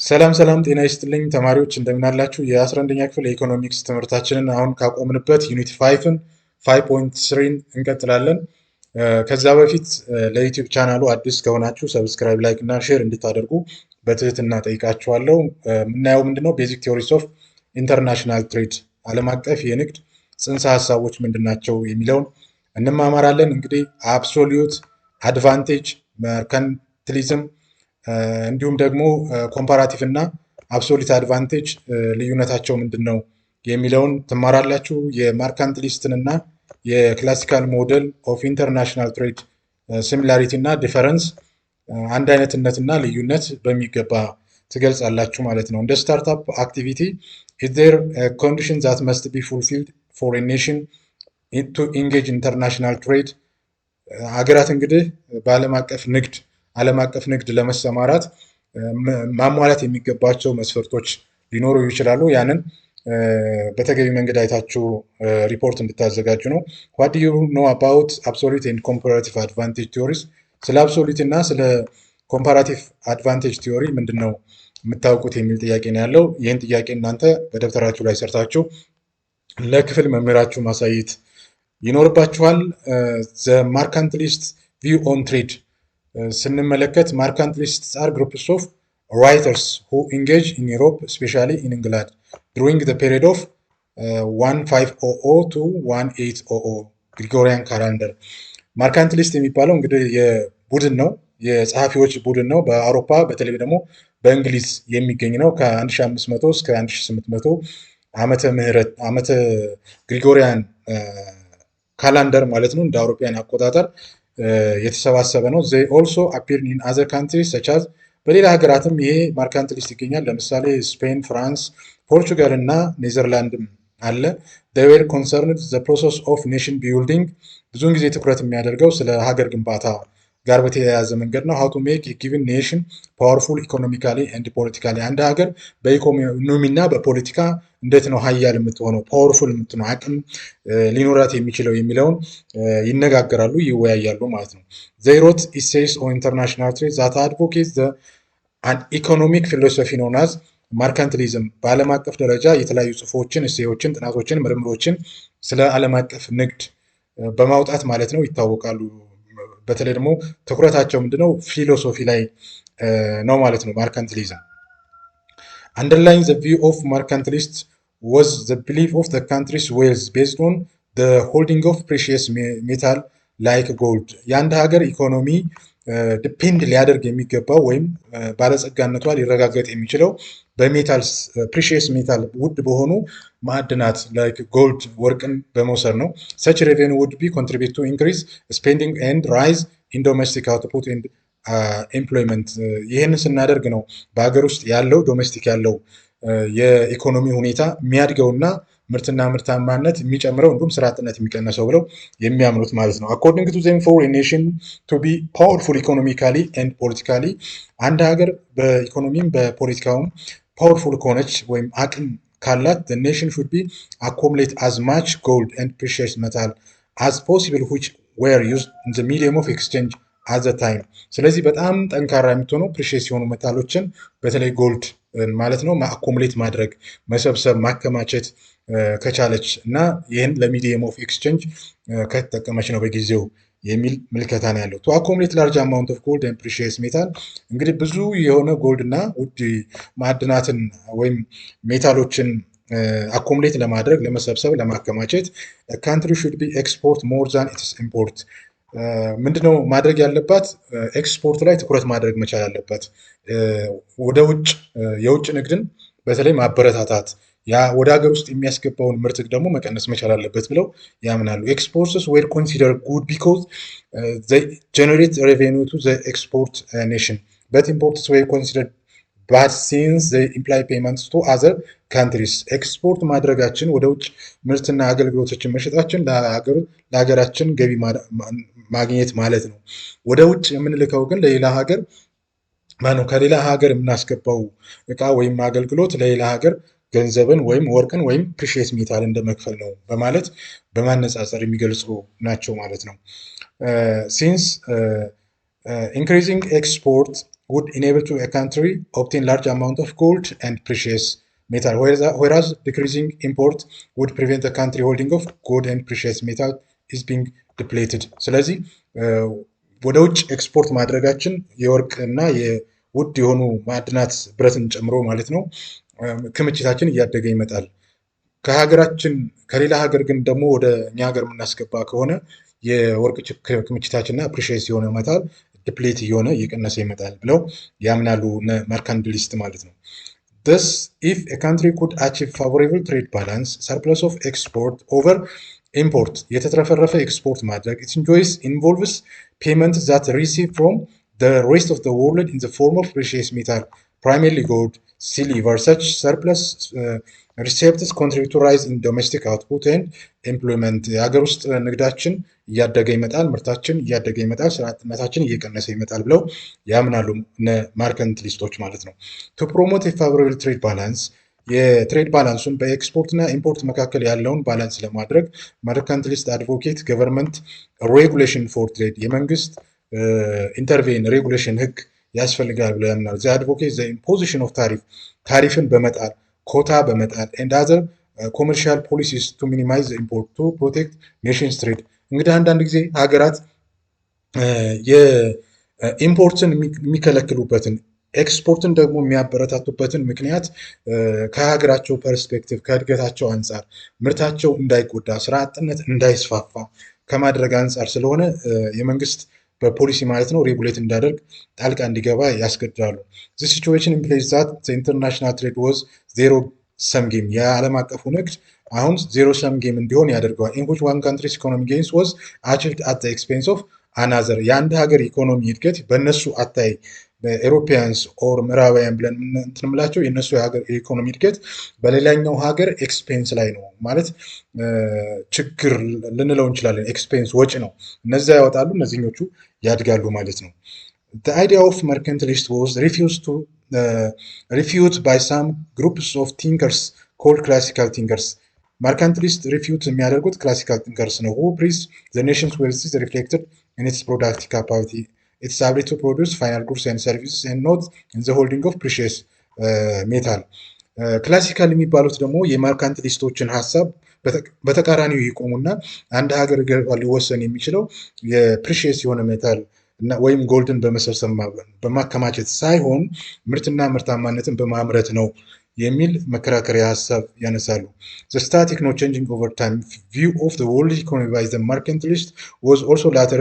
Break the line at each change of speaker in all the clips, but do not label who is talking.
ሰላም ጤና ይስጥልኝ ተማሪዎች እንደምን አላችሁ? የ11ኛ ክፍል የኢኮኖሚክስ ትምህርታችንን አሁን ካቆምንበት ዩኒት 5ን 5.3 እንቀጥላለን። ከዛ በፊት ለዩቲዩብ ቻናሉ አዲስ ከሆናችሁ ሰብስክራይብ፣ ላይክ እና ሼር እንድታደርጉ በትህትና ጠይቃችኋለሁ። የምናየው ምንድነው ቤዚክ ቲዎሪስ ኦፍ ኢንተርናሽናል ትሬድ፣ ዓለም አቀፍ የንግድ ጽንሰ ሀሳቦች ምንድናቸው የሚለውን እንማማራለን። እንግዲህ አብሶሊዩት አድቫንቴጅ፣ መርከንትሊዝም እንዲሁም ደግሞ ኮምፓራቲቭ እና አብሶሊት አድቫንቴጅ ልዩነታቸው ምንድን ነው የሚለውን ትማራላችሁ። የማርካንትሊስትን እና የክላሲካል ሞዴል ኦፍ ኢንተርናሽናል ትሬድ ሲሚላሪቲ እና ዲፈረንስ አንድ አይነትነት እና ልዩነት በሚገባ ትገልጻላችሁ ማለት ነው። እንደ ስታርታፕ አክቲቪቲ ኢዝ ዜር ኮንዲሽን ዛት መስት ቢ ፉልፊልድ ፎር ኤ ኔሽን ቱ ኢንጌጅ ኢንተርናሽናል ትሬድ። ሀገራት እንግዲህ በዓለም አቀፍ ንግድ ለመሰማራት ማሟላት የሚገባቸው መስፈርቶች ሊኖሩ ይችላሉ። ያንን በተገቢ መንገድ አይታችሁ ሪፖርት እንድታዘጋጁ ነው። ዋት ዱ ዩ ኖ አባውት አብሶሉት ኤንድ ኮምፓራቲቭ አድቫንቴጅ ቲዎሪስ? ስለ አብሶሉት እና ስለ ኮምፓራቲቭ አድቫንቴጅ ቲዎሪ ምንድን ነው የምታውቁት የሚል ጥያቄ ነው ያለው። ይህን ጥያቄ እናንተ በደብተራችሁ ላይ ሰርታችሁ ለክፍል መምህራችሁ ማሳየት ይኖርባችኋል። ዘ ማርካንትሊስት ቪው ኦን ትሬድ ስንመለከት ማርካንትሊስትስ አር ግሩፕስ ኦፍ ራይተርስ ሁ ኢንጌጅ ኢን ዩሮፕ ስፔሻሊ ኢን ኢንግላንድ ዱሪንግ ዘ ፔሪድ ኦፍ 1500 ቱ 1800 ግሪጎሪያን ካላንደር። ማርካንትሊስት የሚባለው እንግዲህ የቡድን ነው፣ የጸሐፊዎች ቡድን ነው። በአውሮፓ በተለይ ደግሞ በእንግሊዝ የሚገኝ ነው። ከ1500 እስከ 1800 ዓመተ ግሪጎሪያን ካላንደር ማለት ነው፣ እንደ አውሮፓውያን አቆጣጠር የተሰባሰበ ነው። ዘይ ኦልሶ አፒር ኢን አዘር ካንትሪስ ሰች አዝ፣ በሌላ ሀገራትም ይሄ ማርካንትሊስት ይገኛል። ለምሳሌ ስፔን፣ ፍራንስ፣ ፖርቹጋል እና ኔዘርላንድም አለ። ዘይ ዌር ኮንሰርንድ ዘ ፕሮሰስ ኦፍ ኔሽን ቢልዲንግ፣ ብዙውን ጊዜ ትኩረት የሚያደርገው ስለ ሀገር ግንባታ ጋር በተያያዘ መንገድ ነው። ሃው ቱ ሜክ ጊቭን ኔሽን ፓወርፉል ኢኮኖሚካሊ ኤንድ ፖለቲካሊ፣ አንድ ሀገር በኢኮኖሚ እና በፖለቲካ እንዴት ነው ሀያል የምትሆነው ፓወርፉል የምትሆነው አቅም ሊኖራት የሚችለው የሚለውን ይነጋገራሉ፣ ይወያያሉ ማለት ነው። ዘይ ሮት ኢሴይስ ኦን ኢንተርናሽናል ትሬድ ዛት አድቮኬት አን ኢኮኖሚክ ፊሎሶፊ ኖን አዝ ማርካንትሊዝም። በዓለም አቀፍ ደረጃ የተለያዩ ጽሁፎችን፣ እሴዮችን፣ ጥናቶችን፣ ምርምሮችን ስለ ዓለም አቀፍ ንግድ በማውጣት ማለት ነው ይታወቃሉ። በተለይ ደግሞ ትኩረታቸው ምንድነው ፊሎሶፊ ላይ ነው ማለት ነው። ማርካንትሊዝም underlying the view of mercantilists was the belief of the country's wealth based on the holding of precious metal like gold። የአንድ ሀገር ኢኮኖሚ ዲፔንድ ሊያደርግ የሚገባው ወይም ባለጸጋነቷ ሊረጋገጥ የሚችለው በሜታልስ ፕሪሺየስ ሜታል ውድ በሆኑ ማዕድናት ላይክ ጎልድ ወርቅን በመውሰድ ነው። ሰች ሬቬኒ ውድ ቢ ኮንትሪቢዩት ቱ ኢንክሪዝ ስፔንዲንግ ኤንድ ራይዝ ኢን ዶሜስቲክ አውትፑት ኤንድ ኤምፕሎይመንት። ይህንን ስናደርግ ነው በሀገር ውስጥ ያለው ዶሜስቲክ ያለው የኢኮኖሚ ሁኔታ የሚያድገውና ምርትና ምርታማነት የሚጨምረው እንዲሁም ስራ አጥነት የሚቀነሰው ብለው የሚያምኑት ማለት ነው። አኮርዲንግ ቱ ዘም ፎር ኔሽን ቱ ቢ ፓወርፉል ኢኮኖሚካሊ ኤንድ ፖለቲካሊ፣ አንድ ሀገር በኢኮኖሚም በፖለቲካውም ፓወርፉል ከሆነች ወይም አቅም ካላት ኔሽን ሹድ ቢ አኮሙሌት አዝ ማች ጎልድ ኤንድ ፕሪሺየስ ሜታል አዝ ፖሲብል ዊች ዌር ዩዝድ ኢን ዘ ሚዲየም ኦፍ ኤክስቼንጅ አዘ ታይም። ስለዚህ በጣም ጠንካራ የምትሆነው ፕሪሺየስ የሆኑ ሜታሎችን በተለይ ጎልድ ማለት ነው አኮሙሌት ማድረግ፣ መሰብሰብ፣ ማከማቸት ከቻለች እና ይህን ለሚዲየም ኦፍ ኤክስቼንጅ ከተጠቀመች ነው በጊዜው የሚል ምልከታ ነው ያለው። ቱ አኮሙሌት ላርጅ አማውንት ኦፍ ጎልድ ኤንድ ፕሪሺየስ ሜታል፣ እንግዲህ ብዙ የሆነ ጎልድ እና ውድ ማዕድናትን ወይም ሜታሎችን አኮሙሌት ለማድረግ፣ ለመሰብሰብ፣ ለማከማቸት ካንትሪ ሹድ ቢ ኤክስፖርት ሞር ዛን ኢትስ ኢምፖርት። ምንድነው ማድረግ ያለባት? ኤክስፖርት ላይ ትኩረት ማድረግ መቻል አለባት። ወደ ውጭ የውጭ ንግድን በተለይ ማበረታታት፣ ያ ወደ ሀገር ውስጥ የሚያስገባውን ምርት ደግሞ መቀነስ መቻል አለበት ብለው ያምናሉ። ኤክስፖርትስ ዌር ኮንሲደር ጉድ ቢኮዝ ዘይ ጀነሬት ሬቬኒው ቱ ዘ ኤክስፖርት ኔሽን በት ኢምፖርትስ ዌር ኮንሲደር ባድ ሲንስ ዘይ ኢምፕላይ ፔመንትስ ቱ አዘር ካንትሪስ። ኤክስፖርት ማድረጋችን ወደ ውጭ ምርትና አገልግሎቶችን መሸጣችን ለሀገራችን ገቢ ማግኘት ማለት ነው። ወደ ውጭ የምንልከው ግን ለሌላ ሀገር ከሌላ ሀገር የምናስገባው እቃ ወይም አገልግሎት ለሌላ ሀገር ገንዘብን ወይም ወርቅን ወይም ፕሪሺየስ ሜታል እንደመክፈል ነው በማለት በማነጻጸር የሚገልጹ ናቸው ማለት ነው። ሲንስ ኢንክሪዚንግ ኤክስፖርት would enable to a country obtain large amount of gold and precious metal, whereas decreasing import would prevent the country holding of gold and precious metal is being depleted. ስለዚህ ወደ ውጭ ኤክስፖርት ማድረጋችን የወርቅ እና የውድ የሆኑ ማዕድናት ብረትን ጨምሮ ማለት ነው ክምችታችን እያደገ ይመጣል። ከሀገራችን ከሌላ ሀገር ግን ደግሞ ወደ እኛ ሀገር የምናስገባ ከሆነ የወርቅ ክምችታችንና ፕሪሺየስ የሆነ መታል ዲፕሌት እየሆነ እየቀነሰ ይመጣል ብለው ያምናሉ መርካንቲሊስት ማለት ነው። Thus, if a country could achieve favorable trade balance, surplus of export over import, የተትረፈረፈ ኤክስፖርት ማድረግ, it enjoys involves payment that receive from the rest of the world in the form of precious metal, primarily gold, silver. Such surplus receipts contribute to rise in domestic output and employment. የሀገር ውስጥ ንግዳችን እያደገ ይመጣል፣ ምርታችን እያደገ ይመጣል፣ ስራ አጥነታችን እየቀነሰ ይመጣል ብለው ያምናሉ ማርካንቲሊስቶች ማለት ነው። ቱ ፕሮሞት ፋቮራብል ትሬድ ባላንስ የትሬድ ባላንሱን በኤክስፖርት እና ኢምፖርት መካከል ያለውን ባላንስ ለማድረግ መርካንቲሊስት አድቮኬት ገቨርንመንት ሬጉሌሽን ፎር ትሬድ የመንግስት ኢንተርቬን ሬጉሌሽን ህግ ያስፈልጋል ብለው ያምናሉ። ዘ አድቮኬት ዘ ኢምፖዚሽን ኦፍ ታሪፍን በመጣል ኮታ በመጣል ኤንድ አዘር ኮመርሻል ፖሊሲስ ቱ ሚኒማይዝ ኢምፖርት ቱ ፕሮቴክት ኔሽንስ ትሬድ። እንግዲህ አንዳንድ ጊዜ ሀገራት የኢምፖርትን የሚከለክሉበትን ኤክስፖርትን ደግሞ የሚያበረታቱበትን ምክንያት ከሀገራቸው ፐርስፔክቲቭ ከእድገታቸው አንጻር ምርታቸው እንዳይጎዳ ስራ አጥነት እንዳይስፋፋ ከማድረግ አንጻር ስለሆነ የመንግስት በፖሊሲ ማለት ነው ሬጉሌት እንዳደርግ ጣልቃ እንዲገባ ያስገድዳሉ። ዚህ ሲቹዌሽን ኢምፕላይዝ ዛት ኢንተርናሽናል ትሬድ ዋዝ ዜሮ ሰም ጌም የዓለም አቀፉ ንግድ አሁን ዜሮ ሰም ጌም እንዲሆን ያደርገዋል። ኢን ዊች ዋን ካንትሪስ ኢኮኖሚ ጌንስ ዋዝ አቺቭድ አት ዘ ኤክስፔንስ ኦፍ አናዘር የአንድ ሀገር ኢኮኖሚ እድገት በእነሱ አታይ በኤሮፒያንስ ኦር ምዕራባውያን ብለን እንትንምላቸው የእነሱ የኢኮኖሚ እድገት በሌላኛው ሀገር ኤክስፔንስ ላይ ነው ማለት ችግር ልንለው እንችላለን። ኤክስፔንስ ወጪ ነው። እነዚያ ያወጣሉ፣ እነዚህኞቹ ያድጋሉ ማለት ነው። The idea of mercantilist was refused by some groups of thinkers called classical thinkers. መርካንቲሊስት ሪፊዩት የሚያደርጉት ክላሲካል ቲንከርስ ነው። who praise the nation's wealth is reflected in its productive capacity, its ability to produce final goods and services and not in the holding of precious metal. ክላሲካል የሚባሉት ደግሞ የመርካንቲሊስቶችን ሀሳብ በተቃራኒው ይቆሙና አንድ ሀገር ሊወሰን የሚችለው የፕሪሺየስ የሆነ ሜታል ወይም ጎልድን በመሰብሰብ በማከማቸት ሳይሆን ምርትና ምርታማነትን በማምረት ነው የሚል መከራከሪያ ሀሳብ ያነሳሉ። The static no changing over time view of the world economy by the mercantilist was also later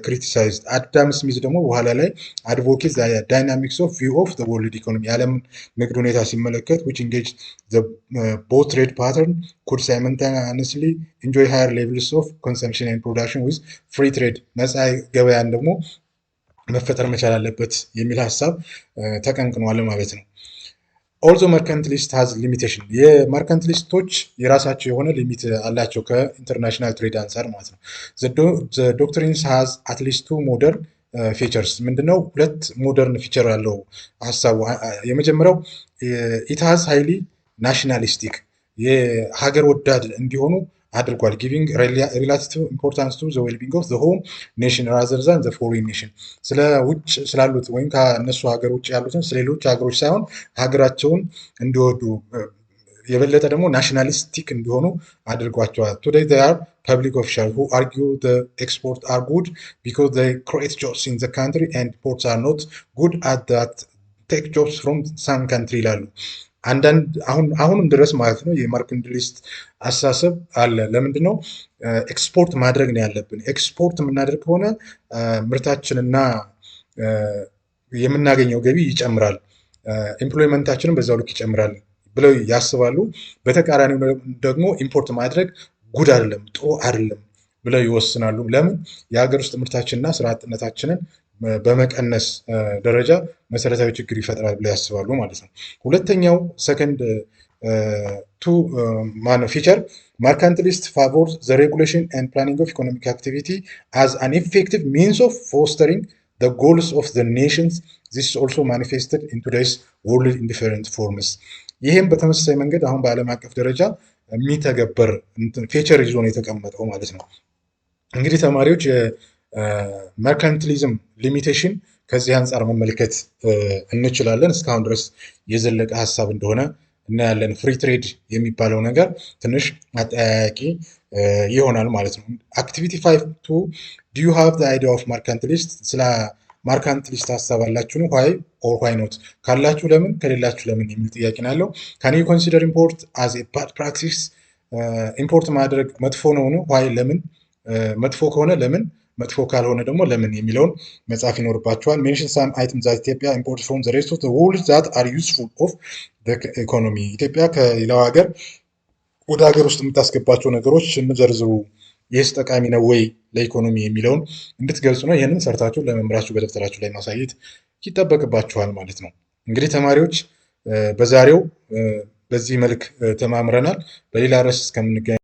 criticized. አዳም ስሚዝ ደግሞ በኋላ ላይ advocates the dynamics of view of the world economy የዓለምን ንግድ ሁኔታ ሲመለከት which engaged the both trade pattern could simultaneously enjoy higher levels of consumption and production with free trade ነፃ ገበያን ደግሞ መፈጠር መቻል አለበት የሚል ሀሳብ ተቀንቅኗል ማለት ነው። ኦልዞ መርካንቲሊስት ሃዝ ሊሚቴሽን የመርካንቲሊስቶች የራሳቸው የሆነ ሊሚት አላቸው ከኢንተርናሽናል ትሬድ አንጻር ማለት ነው። ዶክትሪንስ ሃዝ አትሊስት ቱ ሞደርን ፊቸርስ ምንድነው? ሁለት ሞደርን ፊቸር አለው ሀሳቡ። የመጀመሪያው ኢት ሃዝ ሃይሊ ናሽናሊስቲክ የሀገር ወዳድ እንዲሆኑ አድርጓል። ጊቪንግ ሪላቲቭ ኢምፖርታንስ ቱ ዘ ዌልቢንግ ኦፍ ዘ ሆም ኔሽን ራዘር ዛን ዘ ፎሪን ኔሽን ስለ ውጭ ስላሉት ወይም ከእነሱ ሀገር ውጭ ያሉትን ስለሌሎች ሀገሮች ሳይሆን ሀገራቸውን እንዲወዱ የበለጠ ደግሞ ናሽናሊስቲክ እንዲሆኑ አድርጓቸዋል። ቱዴይ ዜይ አር ፐብሊክ ኦፊሻል ሁ አርጊው ዘ ኤክስፖርት አር ጉድ ቢኮዝ ዜይ ክሬት ጆብስ ኢን ዘ ካንትሪ ኤንድ ኢምፖርትስ አር ኖት ጉድ አት ዛት ቴክ ጆብስ ፍሮም ሳም ካንትሪ ይላሉ። አንዳንድ አሁንም ድረስ ማለት ነው የመርካንቲሊስት አስተሳሰብ አለ። ለምንድን ነው ኤክስፖርት ማድረግ ነው ያለብን? ኤክስፖርት የምናደርግ ከሆነ ምርታችንና የምናገኘው ገቢ ይጨምራል፣ ኤምፕሎይመንታችንን በዛው ልክ ይጨምራል ብለው ያስባሉ። በተቃራኒው ደግሞ ኢምፖርት ማድረግ ጉድ አይደለም፣ ጥሩ አይደለም ብለው ይወስናሉ። ለምን? የሀገር ውስጥ ምርታችንና ስራ አጥነታችንን በመቀነስ ደረጃ መሰረታዊ ችግር ይፈጥራል ብለው ያስባሉ ማለት ነው። ሁለተኛው ሰከንድ ቱ ፊቸር መርካንቲሊስት ፋቮር ዘ ሬጉሌሽን ኤንድ ፕላኒንግ ኦፍ ኢኮኖሚክ አክቲቪቲ አዝ አን ኢፌክቲቭ ሚንስ ኦፍ ፎስተሪንግ ዘ ጎልስ ኦፍ ዘ ኔሽንስ ዚስ ኦልሶ ማኒፌስትድ ኢን ቱዴይስ ወርልድ ኢን ዲፈረንት ፎርምስ። ይህም በተመሳሳይ መንገድ አሁን በዓለም አቀፍ ደረጃ የሚተገበር ፊቸር ይዞ ነው የተቀመጠው ማለት ነው። እንግዲህ ተማሪዎች መርካንቲሊዝም ሊሚቴሽን ከዚህ አንጻር መመልከት እንችላለን። እስካሁን ድረስ የዘለቀ ሀሳብ እንደሆነ እናያለን። ፍሪ ትሬድ የሚባለው ነገር ትንሽ አጠያያቂ ይሆናል ማለት ነው። አክቲቪቲ 5 ዱ ዩ ሃቭ ዘ አይዲያ ኦፍ ማርካንቲሊስት? ስለ ማርካንቲሊስት ሀሳብ አላችሁ ነው? ዋይ ኦር ዋይ ኖት? ካላችሁ ለምን፣ ከሌላችሁ ለምን የሚል ጥያቄ ነው ያለው። ካን ዩ ኮንሲደር ኢምፖርት አዝ ኤ ባድ ፕራክቲስ? ኢምፖርት ማድረግ መጥፎ ነው ነው? ዋይ ለምን? መጥፎ ከሆነ ለምን፣ መጥፎ ካልሆነ ደግሞ ለምን የሚለውን መጻፍ ይኖርባቸዋል። ሜንሽን ሳም አይተም ዛት ኢትዮጵያ ኢምፖርት ፍሮም ዘ ሬስት ኦፍ ዘ ወርልድ ዛት አር ዩስፉል ኦፍ ዘ ኢኮኖሚ። ኢትዮጵያ ከሌላው ሀገር ወደ ሀገር ውስጥ የምታስገባቸው ነገሮች እንዘርዝሩ፣ ይህስ ጠቃሚ ነው ወይ ለኢኮኖሚ የሚለውን እንድትገልጹ ነው። ይህንን ሰርታችሁ ለመምህራችሁ በደብተራችሁ ላይ ማሳየት ይጠበቅባችኋል ማለት ነው። እንግዲህ ተማሪዎች በዛሬው በዚህ መልክ ተማምረናል። በሌላ ርዕስ እስከምንገናኝ